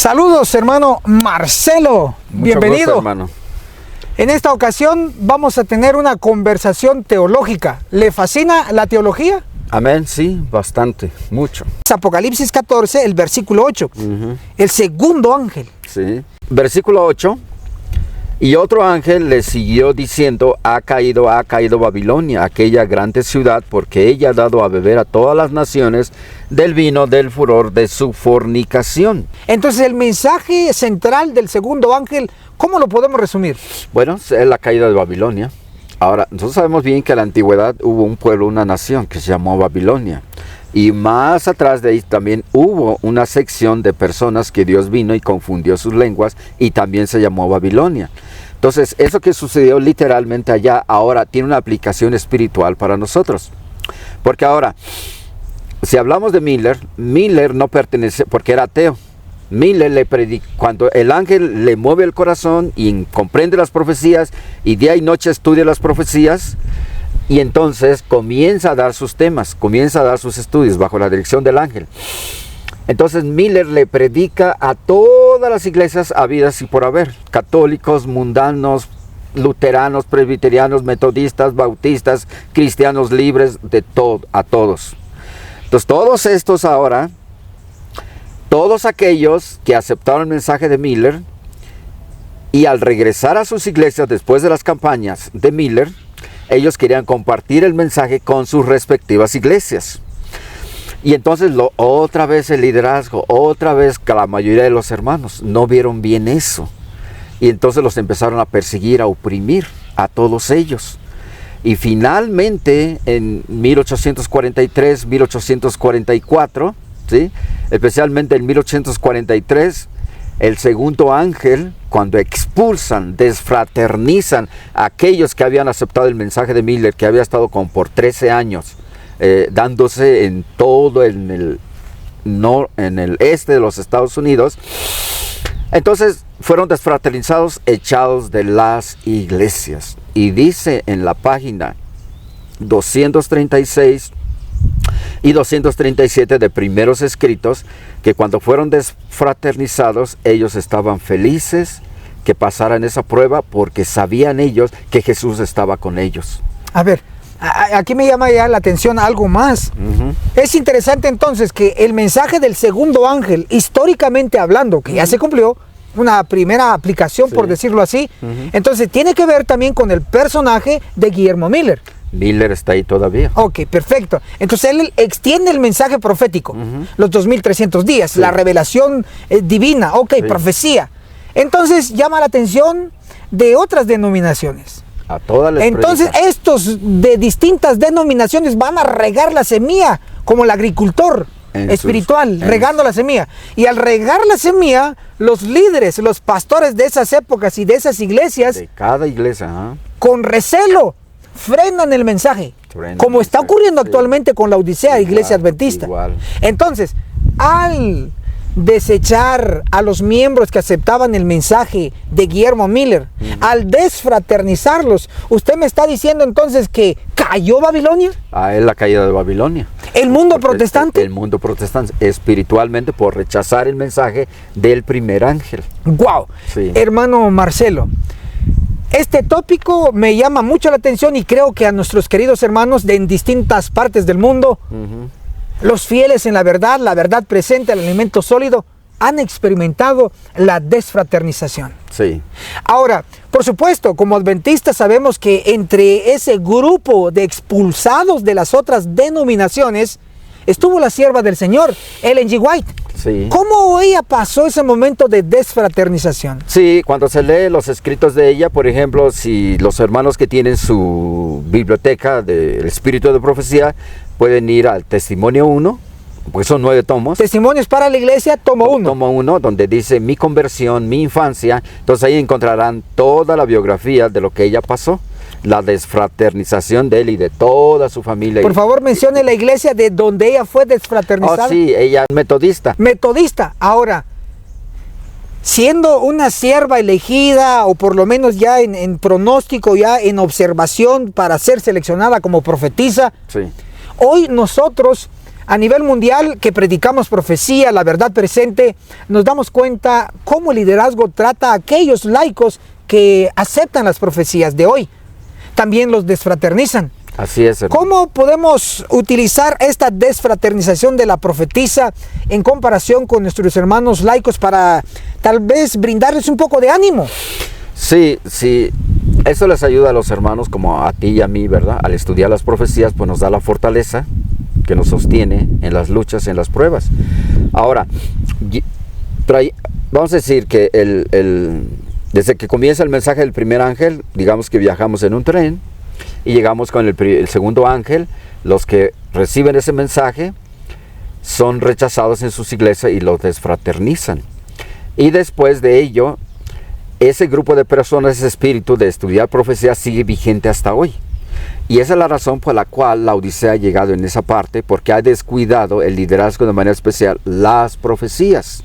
Saludos, hermano Marcelo. Mucho Bienvenido. gusto, hermano. En esta ocasión vamos a tener una conversación teológica. ¿Le fascina la teología? Amén, sí, bastante, mucho. Apocalipsis 14, el versículo 8. El segundo ángel. Sí. Versículo 8. Y otro ángel le siguió diciendo, ha caído Babilonia, aquella grande ciudad, porque ella ha dado a beber a todas las naciones del vino del furor de su fornicación. Entonces el mensaje central del segundo ángel, ¿cómo lo podemos resumir? Bueno, es la caída de Babilonia. Ahora, nosotros sabemos bien que en la antigüedad hubo un pueblo, una nación que se llamó Babilonia. Y más atrás de ahí también hubo una sección de personas que Dios vino y confundió sus lenguas y también se llamó Babilonia. Entonces, eso que sucedió literalmente allá, ahora tiene una aplicación espiritual para nosotros. Porque ahora, si hablamos de Miller no pertenece, porque era ateo. Miller le predicó, cuando el ángel le mueve el corazón y comprende las profecías y día y noche estudia las profecías, y entonces comienza a dar sus temas, comienza a dar sus estudios bajo la dirección del ángel. Entonces Miller le predica a todas las iglesias habidas y por haber, católicos, mundanos, luteranos, presbiterianos, metodistas, bautistas, cristianos libres, de todo, a todos. Entonces todos estos ahora, todos aquellos que aceptaron el mensaje de Miller y al regresar a sus iglesias después de las campañas de Miller, ellos querían compartir el mensaje con sus respectivas iglesias. Y entonces otra vez el liderazgo, otra vez que la mayoría de los hermanos no vieron bien eso. Y entonces los empezaron a perseguir, a oprimir a todos ellos. Y finalmente en 1843, 1844, ¿sí? Especialmente en 1843, el segundo ángel, cuando expulsan, desfraternizan a aquellos que habían aceptado el mensaje de Miller, que había estado como por 13 años, dándose en todo en el este de los Estados Unidos. Entonces fueron desfraternizados, echados de las iglesias. Y dice en la página 236 y 237 de Primeros Escritos, que cuando fueron desfraternizados, ellos estaban felices que pasaran esa prueba porque sabían ellos que Jesús estaba con ellos. A ver, aquí me llama ya la atención algo más. Es interesante entonces que el mensaje del segundo ángel, históricamente hablando, que ya se cumplió, una primera aplicación, por decirlo así, entonces tiene que ver también con el personaje de Guillermo Miller. Miller está ahí todavía. Ok, perfecto. Entonces él extiende el mensaje profético, los 2300 días, la revelación divina, profecía. Entonces llama la atención de otras denominaciones. A todas les Entonces predica. Estos de distintas denominaciones van a regar la semilla, como el agricultor espiritual, regando la semilla. Y al regar la semilla, los líderes, los pastores de esas épocas y de esas iglesias, de cada iglesia, con recelo, frenan el mensaje, como está ocurriendo actualmente con la Odisea, Iglesia Adventista. Igual. Entonces, al desechar a los miembros que aceptaban el mensaje de Guillermo Miller, al desfraternizarlos, usted me está diciendo entonces que cayó Babilonia. Es la caída de Babilonia. El mundo protestante. El mundo protestante, espiritualmente, por rechazar el mensaje del primer ángel. Wow. Sí. Hermano Marcelo, este tópico me llama mucho la atención y creo que a nuestros queridos hermanos en distintas partes del mundo, los fieles en la verdad presente, el alimento sólido, han experimentado la desfraternización. Sí. Ahora, por supuesto, como adventistas sabemos que entre ese grupo de expulsados de las otras denominaciones estuvo la sierva del Señor, Ellen G. White. Sí. ¿Cómo ella pasó ese momento de desfraternización? Sí, cuando se lee los escritos de ella, por ejemplo, si los hermanos que tienen su biblioteca del Espíritu de Profecía pueden ir al Testimonio 1, pues son 9 tomos. Testimonios para la Iglesia, tomo 1. Tomo 1, donde dice mi conversión, mi infancia. Entonces ahí encontrarán toda la biografía de lo que ella pasó, la desfraternización de él y de toda su familia. Por favor, mencione la iglesia de donde ella fue desfraternizada. Oh, sí, ella es metodista. Metodista. Ahora, siendo una sierva elegida, o por lo menos ya en pronóstico, ya en observación para ser seleccionada como profetisa, Sí. hoy nosotros A nivel mundial, que predicamos profecía, la verdad presente, nos damos cuenta cómo el liderazgo trata a aquellos laicos que aceptan las profecías de hoy. También los desfraternizan. Así es, hermano. ¿Cómo podemos utilizar esta desfraternización de la profetisa en comparación con nuestros hermanos laicos para tal vez brindarles un poco de ánimo? Sí, sí. Eso les ayuda a los hermanos como a ti y a mí, ¿verdad? Al estudiar las profecías, pues nos da la fortaleza que nos sostiene en las luchas, en las pruebas. Ahora, vamos a decir que desde que comienza el mensaje del primer ángel, digamos que viajamos en un tren y llegamos con el segundo ángel. Los que reciben ese mensaje son rechazados en sus iglesias y los desfraternizan. Y después de ello, ese grupo de personas, ese espíritu de estudiar profecía sigue vigente hasta hoy. Y esa es la razón por la cual la Odisea ha llegado en esa parte, porque ha descuidado el liderazgo, de manera especial las profecías.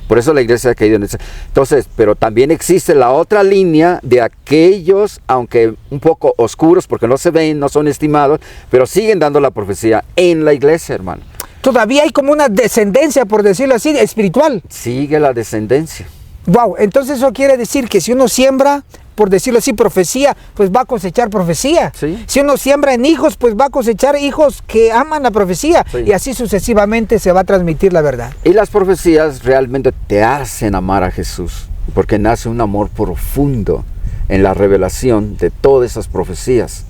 Por eso la iglesia ha caído en esa. Entonces, pero también existe la otra línea de aquellos, aunque un poco oscuros, porque no se ven, no son estimados, pero siguen dando la profecía en la iglesia, hermano. Todavía hay como una descendencia, por decirlo así, espiritual. Sigue la descendencia. Wow, entonces eso quiere decir que si uno siembra, por decirlo así, profecía, pues va a cosechar profecía. Sí. Si uno siembra en hijos, pues va a cosechar hijos que aman la profecía. Sí. Y así sucesivamente se va a transmitir la verdad. Y las profecías realmente te hacen amar a Jesús, porque nace un amor profundo en la revelación de todas esas profecías.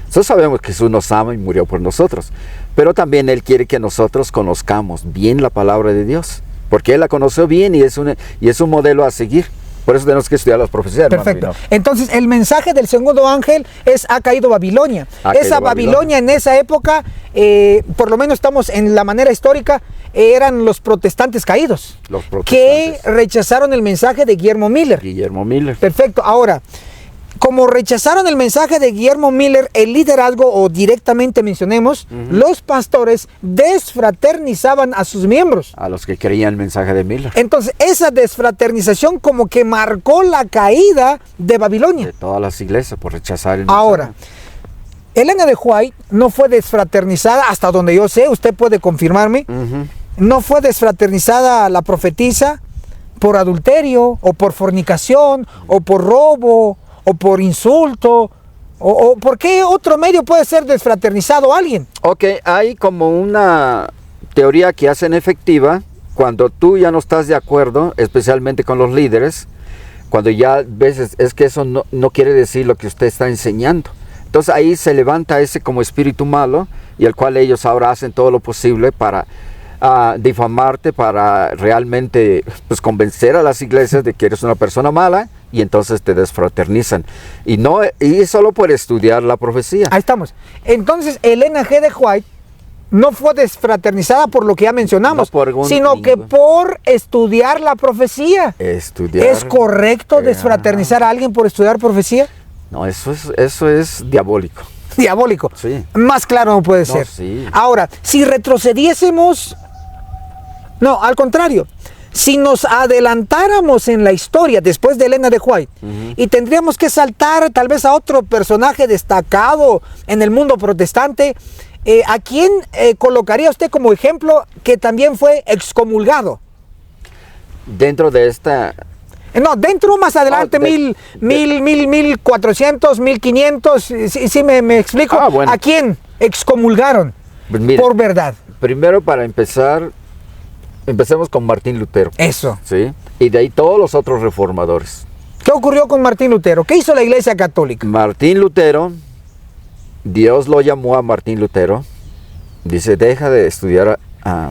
Nosotros sabemos que Jesús nos ama y murió por nosotros, pero también Él quiere que nosotros conozcamos bien la palabra de Dios, porque Él la conoció bien y es un modelo a seguir. Por eso tenemos que estudiar las profecías. Perfecto. Hermano. Entonces el mensaje del segundo ángel es: ha caído Babilonia. Esa Babilonia en esa época, por lo menos estamos en la manera histórica, eran los protestantes caídos. Los protestantes. Que rechazaron el mensaje de Guillermo Miller. Guillermo Miller. Perfecto. Ahora, como rechazaron el mensaje de Guillermo Miller, el liderazgo, o directamente mencionemos, los pastores desfraternizaban a sus miembros. A los que creían el mensaje de Miller. Entonces, esa desfraternización como que marcó la caída de Babilonia. De todas las iglesias por rechazar el mensaje. Ahora, Elena de White no fue desfraternizada, hasta donde yo sé, usted puede confirmarme, no fue desfraternizada la profetisa por adulterio, o por fornicación, o por robo, o por insulto, o ¿por qué otro medio puede ser desfraternizado a alguien? Ok, hay como una teoría que hacen efectiva cuando tú ya no estás de acuerdo, especialmente con los líderes, cuando ya ves, es que eso no quiere decir lo que usted está enseñando. Entonces ahí se levanta ese como espíritu malo, y el cual ellos ahora hacen todo lo posible para difamarte, para realmente pues convencer a las iglesias de que eres una persona mala, y entonces te desfraternizan. Y solo por estudiar la profecía. Ahí estamos. Entonces Elena G. de White no fue desfraternizada por lo que ya mencionamos, sino que por estudiar la profecía. Estudiar. ¿Es correcto desfraternizar a alguien por estudiar profecía? No, eso es diabólico. Diabólico. Sí. Más claro no puede ser. Sí. Ahora, si retrocediésemos, no, al contrario, si nos adelantáramos en la historia después de Elena de White, y tendríamos que saltar tal vez a otro personaje destacado en el mundo protestante, ¿a quién colocaría usted como ejemplo que también fue excomulgado? Dentro de esta... No, dentro más adelante, 1400, 1500, ¿sí me explico? Bueno. ¿A quién excomulgaron Pues mire, por verdad? Primero, para empezar, empecemos con Martín Lutero. Eso. ¿Sí? Y de ahí todos los otros reformadores. ¿Qué ocurrió con Martín Lutero? ¿Qué hizo la Iglesia Católica? Martín Lutero, Dios lo llamó a Martín Lutero. Dice, deja de estudiar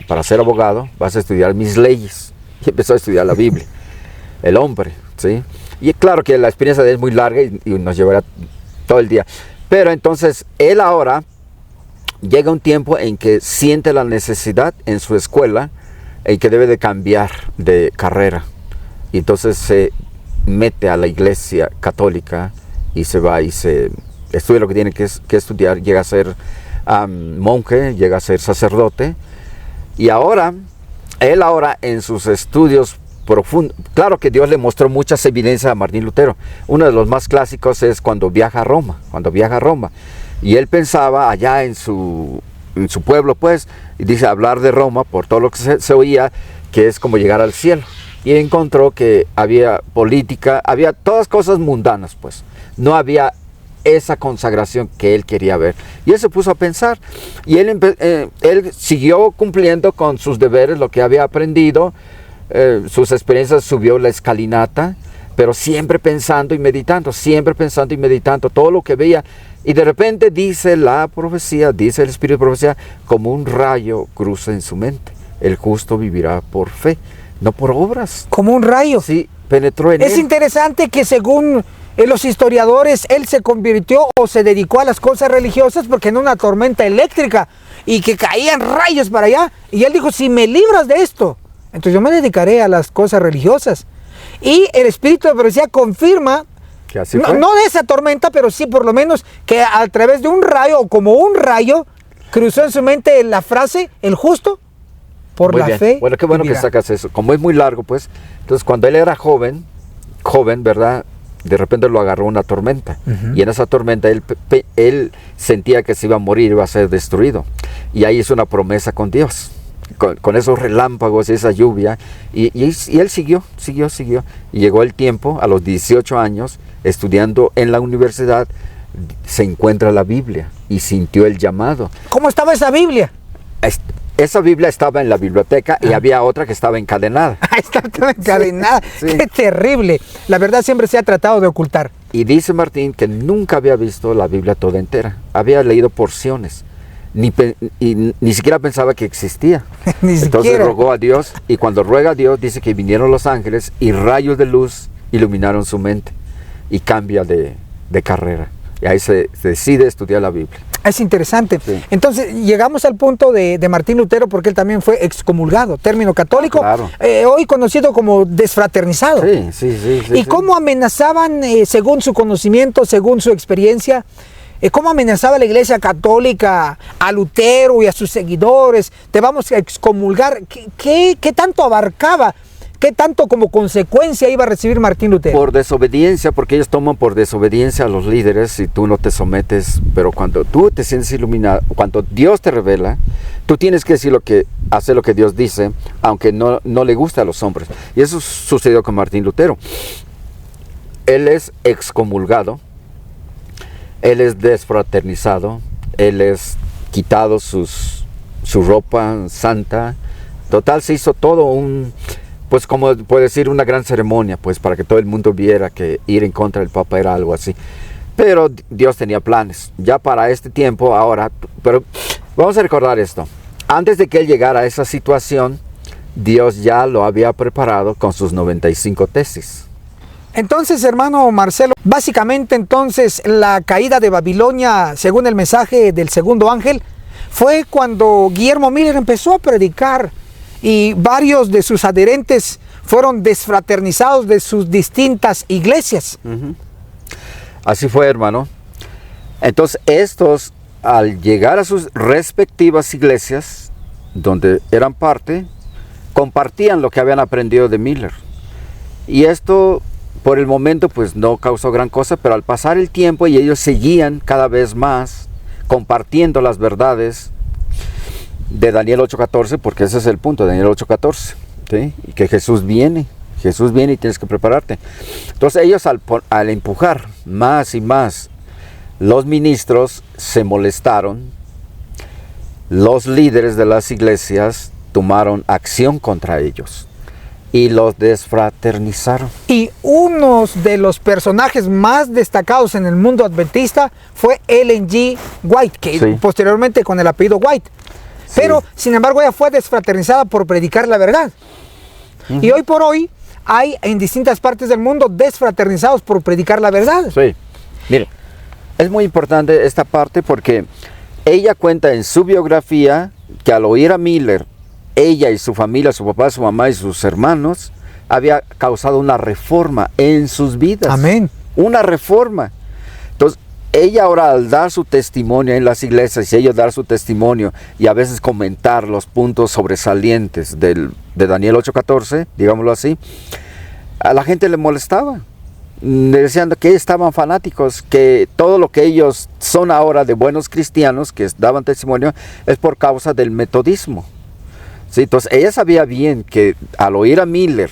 para ser abogado, vas a estudiar mis leyes. Y empezó a estudiar la Biblia. El hombre, ¿sí? Y claro que la experiencia de él es muy larga y nos llevará todo el día. Pero entonces, él ahora llega un tiempo en que siente la necesidad en su escuela en que debe de cambiar de carrera. Y entonces se mete a la Iglesia Católica y se va y se estudia lo que tiene que estudiar. Llega a ser monje, llega a ser sacerdote. Y ahora, él ahora en sus estudios profundo. Claro que Dios le mostró muchas evidencias a Martín Lutero. Uno de los más clásicos es cuando viaja a Roma. Y él pensaba allá en su en su pueblo, pues, y dice hablar de Roma por todo lo que se oía, que es como llegar al cielo. Y encontró que había política, había todas cosas mundanas, pues. No había esa consagración que él quería ver. Y él se puso a pensar. Y él siguió cumpliendo con sus deberes, lo que había aprendido, sus experiencias, subió la escalinata, pero siempre pensando y meditando, todo lo que veía. Y de repente dice la profecía, dice el espíritu de profecía, como un rayo cruza en su mente. El justo vivirá por fe, no por obras. Como un rayo. Sí, penetró en él. Es interesante que según los historiadores, él se convirtió o se dedicó a las cosas religiosas porque en una tormenta eléctrica y que caían rayos para allá. Y él dijo, si me libras de esto, entonces yo me dedicaré a las cosas religiosas. Y el espíritu de profecía confirma, que así fue. No de esa tormenta, pero sí por lo menos que a través de un rayo o como un rayo cruzó en su mente la frase, el justo por muy la bien. fe. Bueno, qué bueno que sacas eso. Como es muy largo, pues, entonces cuando él era joven, ¿verdad? De repente lo agarró una tormenta. Y en esa tormenta él sentía que se iba a morir, iba a ser destruido. Y ahí hizo una promesa con Dios, con esos relámpagos y esa lluvia. Y él siguió. Y llegó el tiempo, a los 18 años, estudiando en la universidad, se encuentra la Biblia y sintió el llamado. ¿Cómo estaba esa Biblia? Esa Biblia estaba en la biblioteca y había otra que estaba encadenada. Estaba encadenada. Sí. Qué terrible. La verdad siempre se ha tratado de ocultar. Y dice Martín que nunca había visto la Biblia toda entera. Había leído porciones. Ni siquiera pensaba que existía. Entonces rogó a Dios. Y cuando ruega a Dios, dice que vinieron los ángeles y rayos de luz iluminaron su mente. Y cambia de carrera. Y ahí se decide estudiar la Biblia. Es interesante. Sí. Entonces, llegamos al punto de Martín Lutero porque él también fue excomulgado, término católico, claro. Hoy conocido como desfraternizado. Sí. ¿Y cómo amenazaban, según su conocimiento, según su experiencia, cómo amenazaba la Iglesia Católica a Lutero y a sus seguidores? Te vamos a excomulgar. ¿Qué tanto abarcaba? ¿Qué tanto como consecuencia iba a recibir Martín Lutero? Por desobediencia, porque ellos toman por desobediencia a los líderes si tú no te sometes, pero cuando tú te sientes iluminado, cuando Dios te revela, tú tienes que hacer lo que Dios dice, aunque no le guste a los hombres. Y eso sucedió con Martín Lutero. Él es excomulgado, él es desfraternizado, él es quitado su ropa santa. Total, se hizo todo pues como puede decir, una gran ceremonia, pues para que todo el mundo viera que ir en contra del Papa era algo así. Pero Dios tenía planes, ya para este tiempo, ahora, pero vamos a recordar esto. Antes de que él llegara a esa situación, Dios ya lo había preparado con sus 95 tesis. Entonces, hermano Marcelo, básicamente entonces la caída de Babilonia, según el mensaje del segundo ángel, fue cuando Guillermo Miller empezó a predicar y varios de sus adherentes fueron desfraternizados de sus distintas iglesias. Así fue, hermano. Entonces estos, al llegar a sus respectivas iglesias, donde eran parte, compartían lo que habían aprendido de Miller. Y esto, por el momento, pues no causó gran cosa, pero al pasar el tiempo y ellos seguían cada vez más compartiendo las verdades de Daniel 8:14, porque ese es el punto, de Daniel 8:14, ¿sí? Y que Jesús viene y tienes que prepararte. Entonces ellos al empujar más y más, los ministros se molestaron, los líderes de las iglesias tomaron acción contra ellos y los desfraternizaron. Y uno de los personajes más destacados en el mundo adventista fue Ellen G. White, que Sí. posteriormente con el apellido White. Pero, sin embargo, ella fue desfraternizada por predicar la verdad. Y hoy por hoy hay en distintas partes del mundo desfraternizados por predicar la verdad. Sí, mire, es muy importante esta parte porque ella cuenta en su biografía que al oír a Miller, ella y su familia, su papá, su mamá y sus hermanos, había causado una reforma en sus vidas. Amén. Una reforma. Entonces, ella ahora al dar su testimonio en las iglesias y ellos dar su testimonio y a veces comentar los puntos sobresalientes de Daniel 8:14, digámoslo así, a la gente le molestaba. decían que estaban fanáticos, que todo lo que ellos son ahora de buenos cristianos, que daban testimonio, es por causa del metodismo. Sí, entonces ella sabía bien que al oír a Miller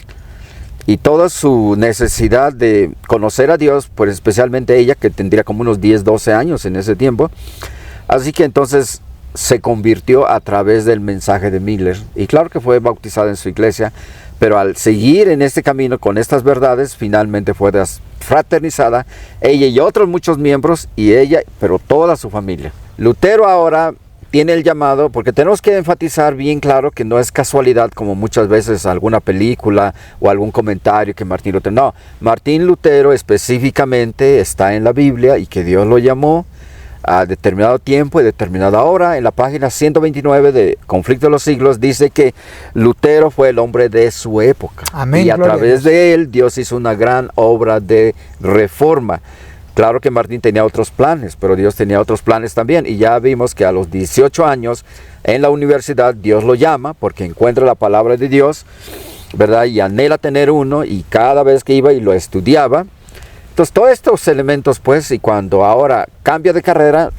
y toda su necesidad de conocer a Dios, pues especialmente ella, que tendría como unos 10, 12 años en ese tiempo, así que entonces se convirtió a través del mensaje de Miller, y claro que fue bautizada en su iglesia, pero al seguir en este camino con estas verdades, finalmente fue fraternizada, ella y otros muchos miembros, y ella, pero toda su familia. Lutero ahora tiene el llamado, porque tenemos que enfatizar bien claro que no es casualidad, como muchas veces alguna película o algún comentario que Martín Lutero, no, Martín Lutero específicamente está en la Biblia y que Dios lo llamó a determinado tiempo y determinada hora. En la página 129 de Conflicto de los Siglos dice que Lutero fue el hombre de su época. Amén, y a través de él Dios hizo una gran obra de reforma. Claro que Martín tenía otros planes, pero Dios tenía otros planes también. Y ya vimos que a los 18 años en la universidad Dios lo llama porque encuentra la palabra de Dios, ¿verdad? Y anhela tener uno, y cada vez que iba y lo estudiaba. Entonces todos estos elementos, pues, y cuando ahora cambia de carrera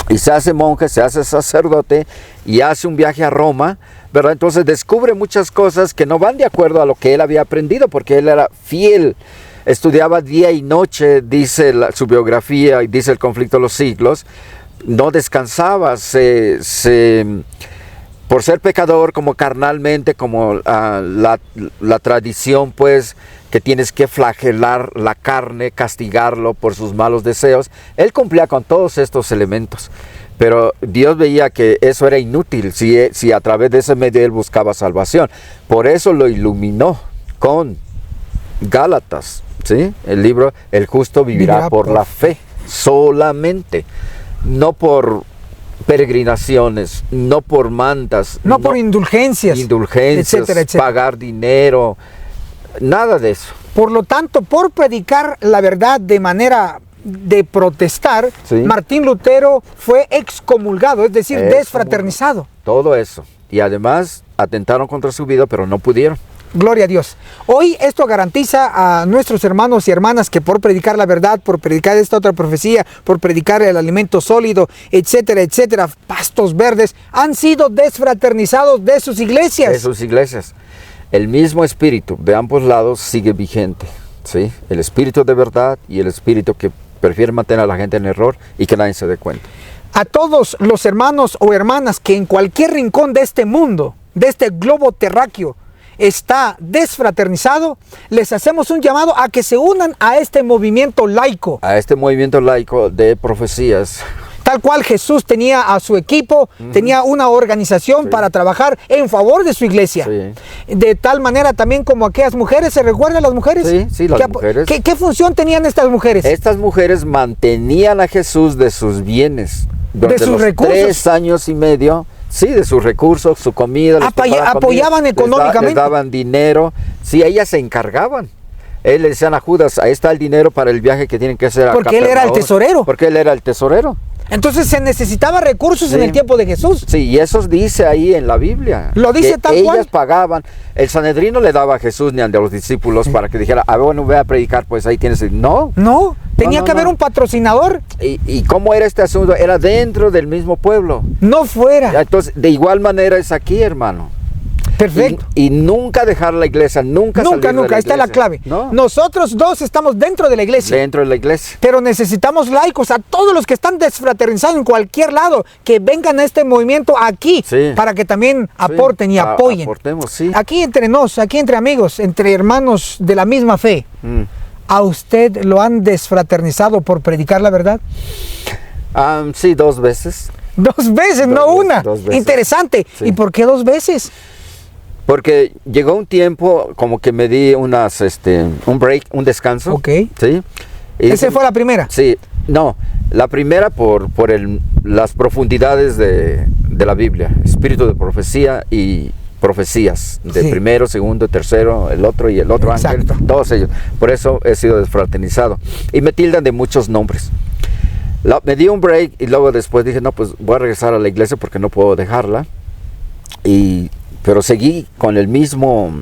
y se hace monje, se hace sacerdote y hace un viaje a Roma, ¿verdad? Entonces descubre muchas cosas que no van de acuerdo a lo que él había aprendido, porque él era fiel. Estudiaba día y noche, dice su biografía y dice el Conflicto de los Siglos, no descansaba, por ser pecador, como carnalmente, como la tradición, pues, que tienes que flagelar la carne, castigarlo por sus malos deseos, él cumplía con todos estos elementos. Pero Dios veía que eso era inútil si a través de ese medio él buscaba salvación. Por eso lo iluminó con Gálatas, ¿sí? El libro El justo vivirá por la fe solamente, no por peregrinaciones, no por mandas, no por indulgencias, etcétera, etcétera. Pagar dinero, nada de eso. Por lo tanto, por predicar la verdad de manera de protestar, ¿sí? Martín Lutero fue excomulgado, es decir, desfraternizado. Todo eso. Y además atentaron contra su vida, pero no pudieron. Gloria a Dios. Hoy esto garantiza a nuestros hermanos y hermanas que por predicar la verdad, por predicar esta otra profecía, por predicar el alimento sólido, etcétera, etcétera, pastos verdes, han sido desfraternizados de sus iglesias. De sus iglesias. El mismo espíritu de ambos lados sigue vigente, ¿sí? El espíritu de verdad y el espíritu que prefiere mantener a la gente en error y que nadie se dé cuenta. A todos los hermanos o hermanas que en cualquier rincón de este mundo, de este globo terráqueo, está desfraternizado, les hacemos un llamado a que se unan a este movimiento laico. A este movimiento laico de profecías. Tal cual Jesús tenía a su equipo, tenía una organización para trabajar en favor de su iglesia. Sí. De tal manera también como aquellas mujeres, ¿se recuerdan las mujeres? Sí, las mujeres. ¿Qué función tenían estas mujeres? Estas mujeres mantenían a Jesús de sus bienes. De sus recursos. 3 años y medio. Sí, de sus recursos, su comida. Apoyaban económicamente. Les daban dinero. Sí, ellas se encargaban. Él le decían a Judas, ahí está el dinero para el viaje que tienen que hacer a Porque él era el tesorero. Porque él era el tesorero. Entonces se necesitaba recursos en el tiempo de Jesús. Sí, y eso dice ahí en la Biblia. Lo dice tal cual. Ellas pagaban. El Sanedrín no le daba a Jesús ni a los discípulos para que dijera, bueno, voy a predicar, pues ahí tienes. No. No, tenía que haber un patrocinador. ¿Y cómo era este asunto? Era dentro del mismo pueblo. No fuera. Entonces, de igual manera es aquí, hermano. Perfecto. Y nunca dejar la iglesia, nunca salir de la iglesia. Ahí está la clave. ¿No? Nosotros dos estamos dentro de la iglesia. Dentro de la iglesia. Pero necesitamos laicos, a todos los que están desfraternizados en cualquier lado, que vengan a este movimiento aquí, para que también aporten y apoyen. Aportemos, sí. Aquí entre nos, aquí entre amigos, entre hermanos de la misma fe. ¿A usted lo han desfraternizado por predicar la verdad? Sí, 2 veces. 2 veces, no una. 2 veces. Interesante. Sí. ¿Y por qué 2 veces? Porque llegó un tiempo como que me di un break, un descanso. Ok. ¿Sí? ¿Esa fue la primera? Sí. No, la primera por las profundidades de la Biblia. Espíritu de profecía y profecías. De primero, segundo, tercero, el otro y el otro ángel. Todos ellos. Por eso he sido desfraternizado. Y me tildan de muchos nombres. Me di un break y luego después dije, no, pues voy a regresar a la iglesia porque no puedo dejarla. Pero seguí con el mismo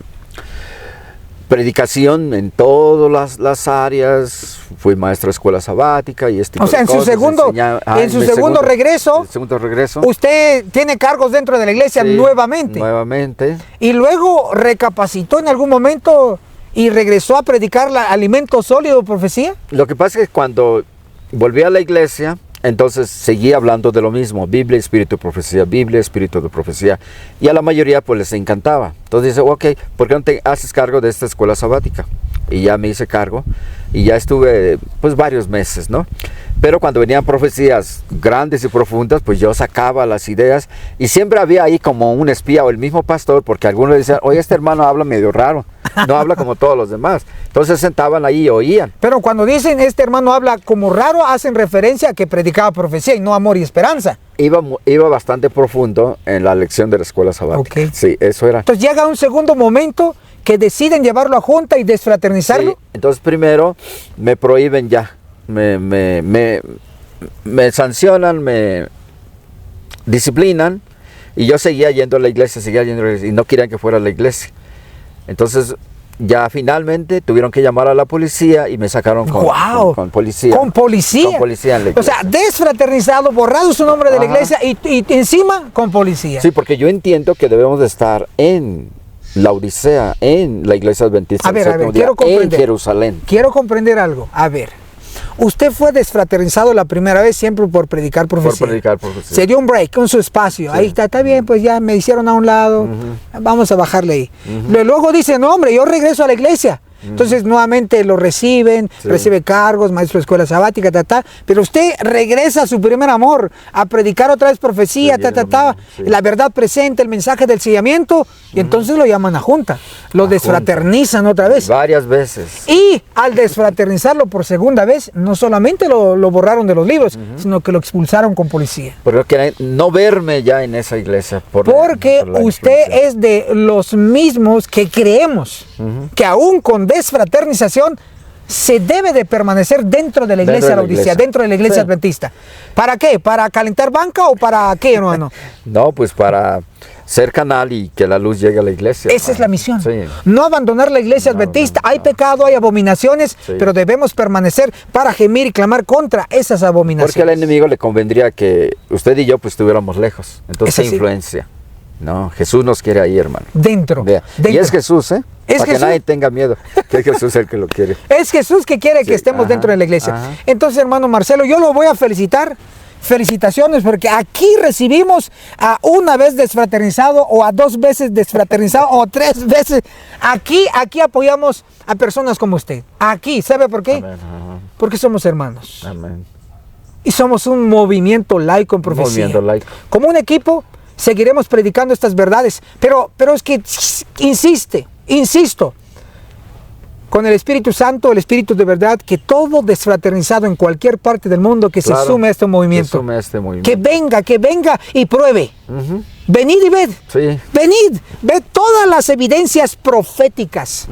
predicación en todas las áreas. Fui maestro de escuela sabática y este tipo O sea, de en su cosas, segundo, enseñaba- en su mi segundo regreso, segundo regreso. usted tiene cargos dentro de la iglesia Sí, nuevamente. Nuevamente. Y luego recapacitó en algún momento y regresó a predicar alimento sólido, profecía. Lo que pasa es que cuando volví a la iglesia, entonces seguí hablando de lo mismo, Biblia, espíritu, profecía, Biblia, espíritu de profecía. Y a la mayoría pues les encantaba. Entonces dice, ok, ¿por qué no te haces cargo de esta escuela sabática? Y ya me hice cargo y ya estuve pues varios meses, ¿no? Pero cuando venían profecías grandes y profundas, pues yo sacaba las ideas y siempre había ahí como un espía o el mismo pastor, porque algunos decían, oye, este hermano habla medio raro, no habla como todos los demás. Entonces sentaban ahí y oían. Pero cuando dicen este hermano habla como raro, hacen referencia a que predicaba profecía y no amor y esperanza. Iba bastante profundo en la lección de la escuela sabática. Ok. Sí, eso era. Entonces llega un segundo momento que deciden llevarlo a junta y desfraternizarlo. Sí, entonces primero me prohíben ya, me sancionan, me disciplinan y yo seguía yendo a la iglesia, y no querían que fuera a la iglesia. Entonces ya finalmente tuvieron que llamar a la policía y me sacaron ¡Guau! con policía. Con policía. Con policía en la O sea, iglesia. desfraternizado, borrado su nombre de la Ajá. iglesia y encima con policía. Sí, porque yo entiendo que debemos de estar en la Odisea, en la iglesia adventista A ver, del séptimo quiero día, en comprender. Jerusalén. Quiero comprender algo. A ver, usted fue desfraternizado la primera vez siempre por predicar profecía. Por predicar profecía. Se dio un break con su espacio. Sí. Ahí está bien, pues ya me hicieron a un lado. Vamos a bajarle ahí. Luego dice, no hombre, yo regreso a la iglesia. Entonces nuevamente lo reciben, Sí. recibe cargos, maestro de escuela sabática, pero usted regresa a su primer amor, a predicar otra vez profecía, Sí, sí. la verdad presente, el mensaje del sellamiento, y entonces lo llaman a junta, lo desfraternizan otra vez. Varias veces. Y al desfraternizarlo por segunda vez, no solamente lo borraron de los libros, sino que lo expulsaron con policía. Pero que no verme ya en esa iglesia. Porque por la usted influencia. es de los mismos que creemos que aún con desfraternización se debe de permanecer dentro de la Dentro iglesia de la laodicea, iglesia. dentro de la iglesia Sí. adventista. ¿Para qué? ¿Para calentar banca o para qué, hermano? No, pues para ser canal y que la luz llegue a la iglesia. Esa hermano. es la misión. Sí. No abandonar la iglesia adventista. Hay pecado, hay abominaciones, Sí. pero debemos permanecer para gemir y clamar contra esas abominaciones. Porque al enemigo le convendría que usted y yo pues estuviéramos lejos. Entonces, Es ¿qué así. influencia? No, Jesús nos quiere ahí, hermano. Dentro. Vea. Y Dentro. es Jesús, ¿eh? Es Para que Jesús. nadie tenga miedo. Que es Jesús el que lo quiere. Es Jesús que quiere que Sí, estemos ajá, dentro de la iglesia. ajá. Entonces, hermano Marcelo, yo lo voy a felicitar. Felicitaciones, porque aquí recibimos a una vez desfraternizado, o a 2 veces desfraternizado, o 3 veces. Aquí apoyamos a personas como usted. Aquí, ¿sabe por qué? Amén, ajá. Porque somos hermanos. Amén. Y somos un movimiento laico en profecía. Movimiento laico. Como un equipo, seguiremos predicando estas verdades. Pero es que, insisto, con el Espíritu Santo, el Espíritu de verdad, que todo desfraternizado en cualquier parte del mundo que Claro, se sume a este movimiento. que sume a este movimiento. Que venga y pruebe. Ujú. Venid y ved. Sí. Venid, ved todas las evidencias proféticas.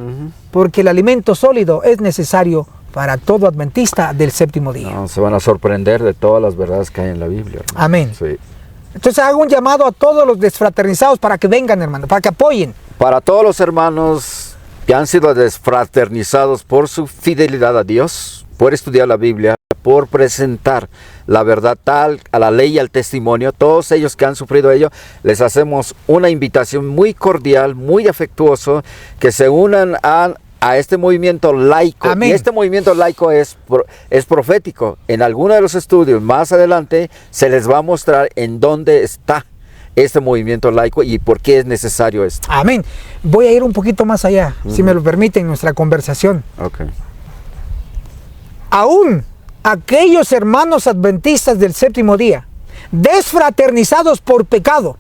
Porque el alimento sólido es necesario para todo adventista del séptimo día. No, se van a sorprender de todas las verdades que hay en la Biblia, hermano. Amén. Sí. Entonces hago un llamado a todos los desfraternizados para que vengan, hermano, para que apoyen. Para todos los hermanos que han sido desfraternizados por su fidelidad a Dios, por estudiar la Biblia, por presentar la verdad tal a la ley y al testimonio, todos ellos que han sufrido ello, les hacemos una invitación muy cordial, muy afectuoso, que se unan a este movimiento laico. Amén. Y este movimiento laico es profético. En alguno de los estudios más adelante se les va a mostrar en dónde está este movimiento laico y por qué es necesario esto. Amén. Voy a ir un poquito más allá, si me lo permiten, en nuestra conversación. Okay. Aún aquellos hermanos adventistas del séptimo día, desfraternizados por pecado,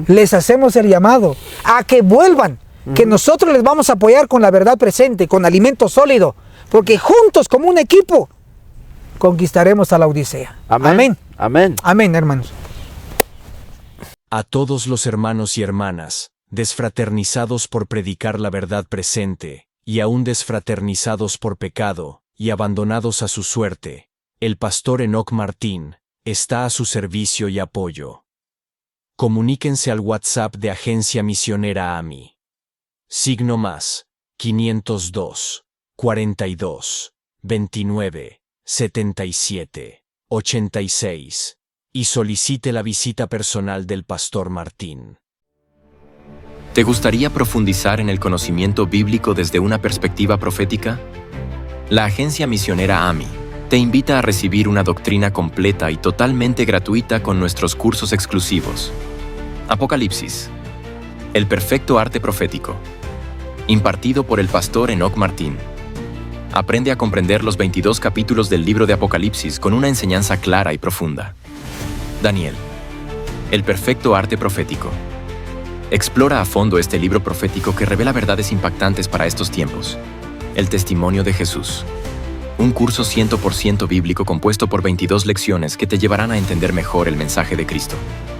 les hacemos el llamado a que vuelvan, que nosotros les vamos a apoyar con la verdad presente, con alimento sólido, porque juntos como un equipo conquistaremos a la Odisea. Amén. Amén. Amén. Amén, hermanos. A todos los hermanos y hermanas, desfraternizados por predicar la verdad presente, y aún desfraternizados por pecado, y abandonados a su suerte, el pastor Enoc Martín está a su servicio y apoyo. Comuníquense al WhatsApp de Agencia Misionera AMI. ¡+, 502 42 29 77 86 y solicite la visita personal del Pastor Martín. ¿Te gustaría profundizar en el conocimiento bíblico desde una perspectiva profética? La agencia misionera AMI te invita a recibir una doctrina completa y totalmente gratuita con nuestros cursos exclusivos. Apocalipsis, el perfecto arte profético, impartido por el pastor Enoch Martín. Aprende a comprender los 22 capítulos del libro de Apocalipsis con una enseñanza clara y profunda. Daniel, el perfecto arte profético. Explora a fondo este libro profético que revela verdades impactantes para estos tiempos. El testimonio de Jesús. Un curso 100% bíblico compuesto por 22 lecciones que te llevarán a entender mejor el mensaje de Cristo.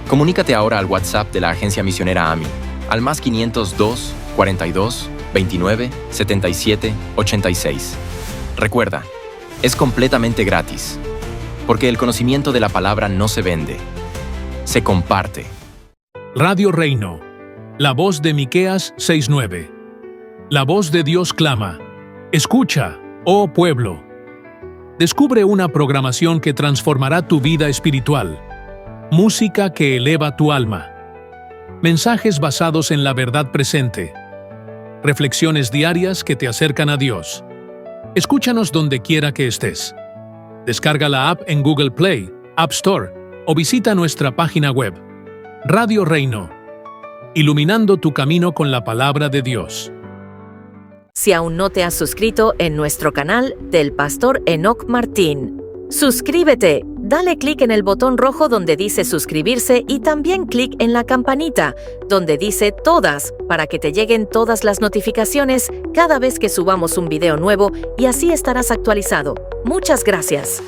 Comunícate ahora al WhatsApp de la agencia misionera AMI, al más 502 42 29 77 86. Recuerda, es completamente gratis, porque el conocimiento de la palabra no se vende, se comparte. Radio Reino, la voz de Miqueas 6:9. La voz de Dios clama: escucha, oh pueblo. Descubre una programación que transformará tu vida espiritual. Música que eleva tu alma. Mensajes basados en la verdad presente. Reflexiones diarias que te acercan a Dios. Escúchanos donde quiera que estés. Descarga la app en Google Play, App Store o visita nuestra página web. Radio Reino, iluminando tu camino con la palabra de Dios. Si aún no te has suscrito en nuestro canal del Pastor Enoch Martín, suscríbete, dale clic en el botón rojo donde dice suscribirse y también clic en la campanita donde dice todas para que te lleguen todas las notificaciones cada vez que subamos un video nuevo y así estarás actualizado. Muchas gracias.